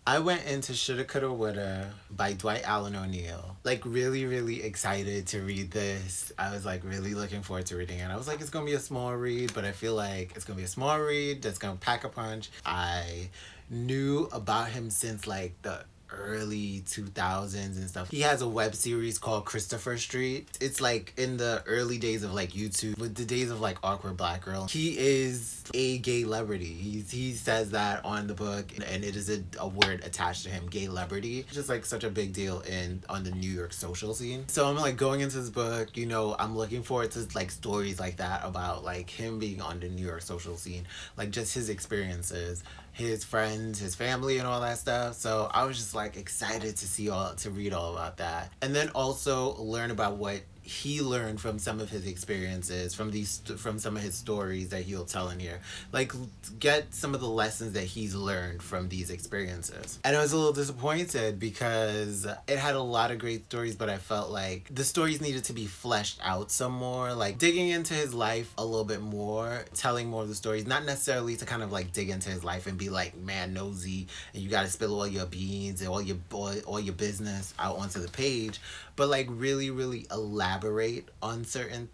I went into Shoulda Coulda Woulda by Dwight Allen O'Neal. Like really, really excited to read this. I was like really looking forward to reading it. I was like, it's gonna be a small read, but I feel like it's gonna be a small read that's gonna pack a punch. I knew about him since like the early 2000s and stuff. He has a web series called Christopher Street. It's like in the early days of like YouTube, with the days of like Awkward Black Girl. He is a gay celebrity. He says that on the book, and it is a word attached to him, gay celebrity. It's just like such a big deal in on the New York social scene. So I'm like going into this book, I'm looking forward to like stories like that about like him being on the New York social scene, like just his experiences, his friends, his family, and all that stuff. So I was just like excited to read all about that, and then also learn about what he learned from some of his experiences, from some of his stories that he'll tell in here. Like get some of the lessons that he's learned from these experiences. And I was a little disappointed because it had a lot of great stories, but I felt like the stories needed to be fleshed out some more, like digging into his life a little bit more, telling more of the stories, not necessarily to kind of like dig into his life and be like man nosy and you got to spill all your beans and all your business out onto the page, but like really really elaborate on certain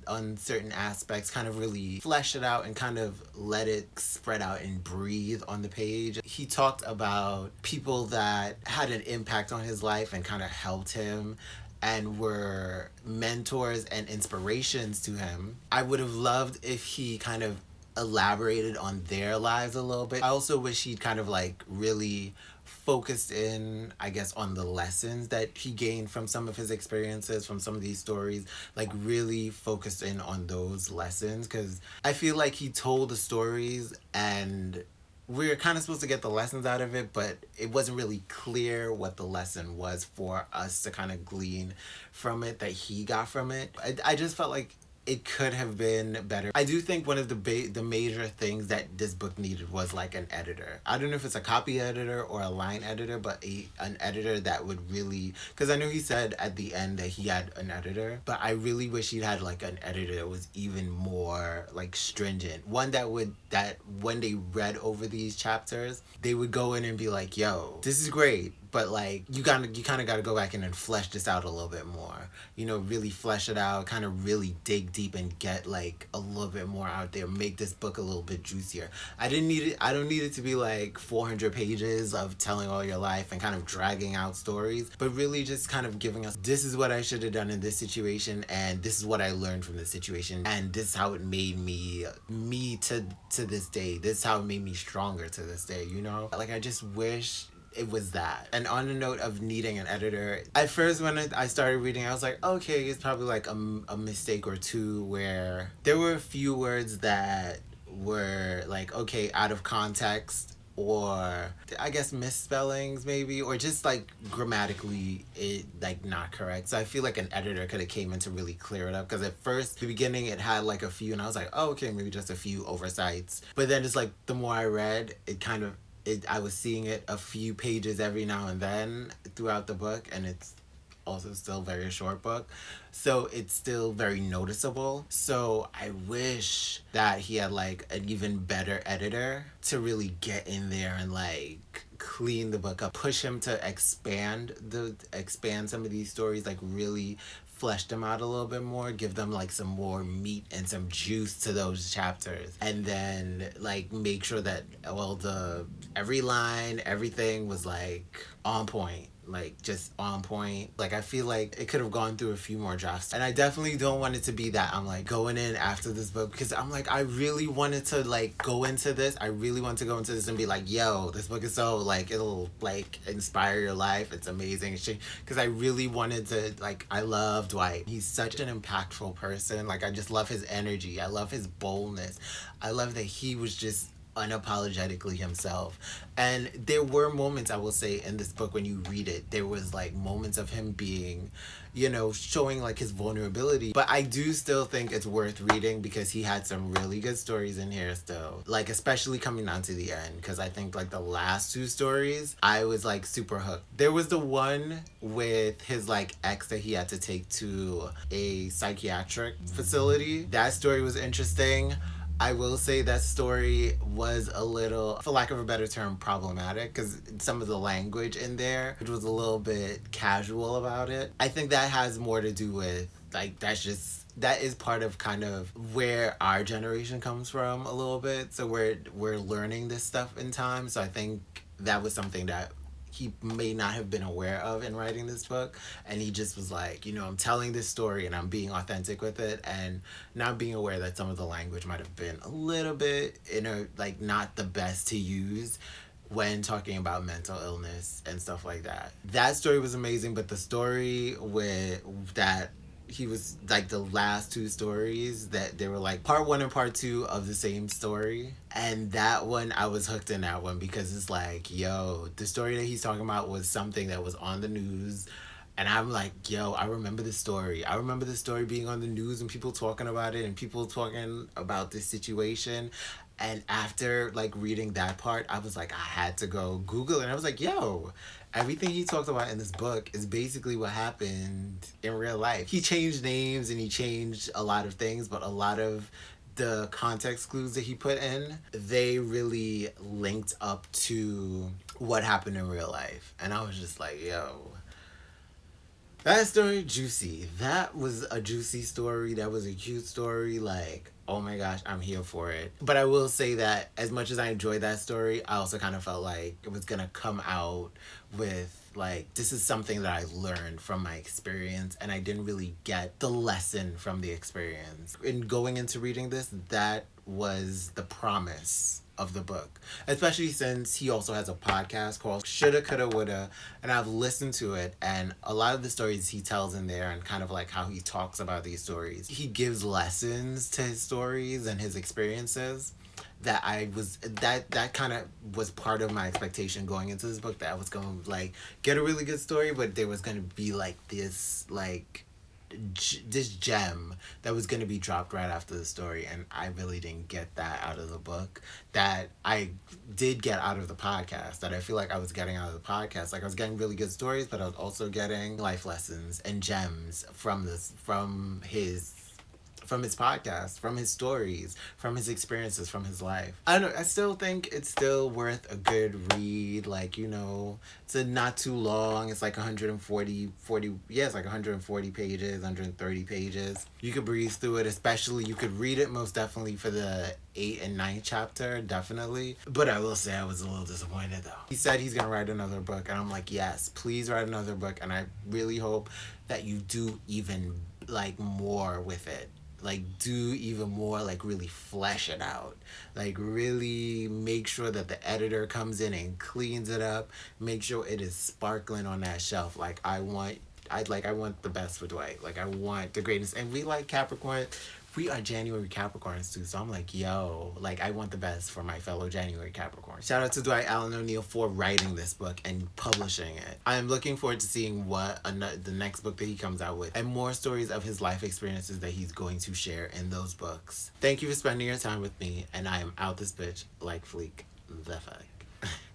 aspects, kind of really flesh it out and kind of let it spread out and breathe on the page. He talked about people that had an impact on his life and kind of helped him and were mentors and inspirations to him. I would have loved if he kind of elaborated on their lives a little bit. I also wish he'd kind of like really focused in, I guess, on the lessons that he gained from some of his experiences, from some of these stories, like really focused in on those lessons, because I feel like he told the stories and we're kind of supposed to get the lessons out of it, but it wasn't really clear what the lesson was for us to kind of glean from it that he got from it. I just felt like it could have been better. I do think one of the major things that this book needed was like an editor. I don't know if it's a copy editor or a line editor, but an editor that would really, because I know he said at the end that he had an editor, but I really wish he'd had like an editor that was even more like stringent. One that when they read over these chapters, they would go in and be like, yo, this is great, but like you kind of got to go back in and flesh this out a little bit more, really flesh it out, kind of really dig deep and get like a little bit more out there, make this book a little bit juicier. I don't need it to be like 400 pages of telling all your life and kind of dragging out stories, but really just kind of giving us, this is what I should have done in this situation, and this is what I learned from this situation, and this is how it made me to this day, this is how it made me stronger to this day. Like I just wish it was that. And on the note of needing an editor, at first when I started reading, I was like, okay, it's probably like a mistake or two, where there were a few words that were like, okay, out of context, or I guess misspellings maybe, or just like grammatically it like not correct. So I feel like an editor could have came in to really clear it up, because at first the beginning it had like a few and I was like, oh okay, maybe just a few oversights, but then it's like the more I read it kind of I was seeing it a few pages every now and then throughout the book, and it's also still very a short book, so it's still very noticeable. So I wish that he had like an even better editor to really get in there and like clean the book up, push him to expand some of these stories, like really flesh them out a little bit more, give them like some more meat and some juice to those chapters, and then like make sure that every line, everything was like on point, like just on point. Like I feel like it could have gone through a few more drafts, and I definitely don't want it to be that I'm like going in after this book, because I'm like I really wanted to like go into this, I really want to go into this and be like, yo, this book is so like it'll like inspire your life, it's amazing shit, because I really wanted to, like, I love Dwight, he's such an impactful person, like I just love his energy, I love his boldness, I love that he was just unapologetically himself. And there were moments, I will say, in this book when you read it, there was like moments of him being, showing like his vulnerability, but I do still think it's worth reading because he had some really good stories in here still, like especially coming down to the end, because I think like the last two stories I was like super hooked. There was the one with his like ex that he had to take to a psychiatric facility. That story was interesting. I will say that story was a little, for lack of a better term, problematic because some of the language in there, it was a little bit casual about it. I think that has more to do with, like, that is part of kind of where our generation comes from a little bit. So we're learning this stuff in time. So I think that was something that he may not have been aware of in writing this book, and he just was like, I'm telling this story and I'm being authentic with it, and not being aware that some of the language might have been a little bit like not the best to use when talking about mental illness and stuff like that. That story was amazing, but the story with that he was like the last two stories that they were like part one and part two of the same story. And that one, I was hooked in that one because it's like, yo, the story that he's talking about was something that was on the news. And I'm like, yo, I remember this story. I remember this story being on the news and people talking about it and people talking about this situation. And after like reading that part, I was like, I had to go Google it. And I was like, yo, everything he talked about in this book is basically what happened in real life. He changed names and he changed a lot of things, but a lot of the context clues that he put in, they really linked up to what happened in real life. And I was just like, yo, that story, juicy. That was a juicy story. That was a cute story. Like, oh my gosh, I'm here for it. But I will say that as much as I enjoyed that story, I also kind of felt like it was going to come out with like, this is something that I learned from my experience, and I didn't really get the lesson from the experience. In going into reading this, that was the promise of the book, especially since he also has a podcast called Shoulda Coulda Woulda, and I've listened to it, and a lot of the stories he tells in there and kind of like how he talks about these stories, he gives lessons to his stories and his experiences that that kind of was part of my expectation going into this book, that I was going to like get a really good story, but there was going to be like this like this gem that was going to be dropped right after the story, and I really didn't get that out of the book that I did get out of the podcast, that I feel like I was getting out of the podcast. Like, I was getting really good stories, but I was also getting life lessons and gems from his podcast, from his stories, from his experiences, from his life. I don't know, I still think it's still worth a good read. Like, it's not too long. It's like 140 pages, 130 pages. You could breeze through it, especially you could read it most definitely for the 8th and 9th chapter, definitely. But I will say I was a little disappointed though. He said he's gonna write another book, and I'm like, yes, please write another book, and I really hope that you do even like more with it. Like, do even more, like really flesh it out, like really make sure that the editor comes in and cleans it up, make sure it is sparkling on that shelf. Like, I want the best for Dwight. Like, I want the greatness. And we like Capricorn. We are January Capricorns too, so I'm like, yo, like, I want the best for my fellow January Capricorn. Shout out to Dwight Allen O'Neal for writing this book and publishing it. I am looking forward to seeing what the next book that he comes out with, and more stories of his life experiences that he's going to share in those books. Thank you for spending your time with me, and I am out this bitch like Fleek the fuck.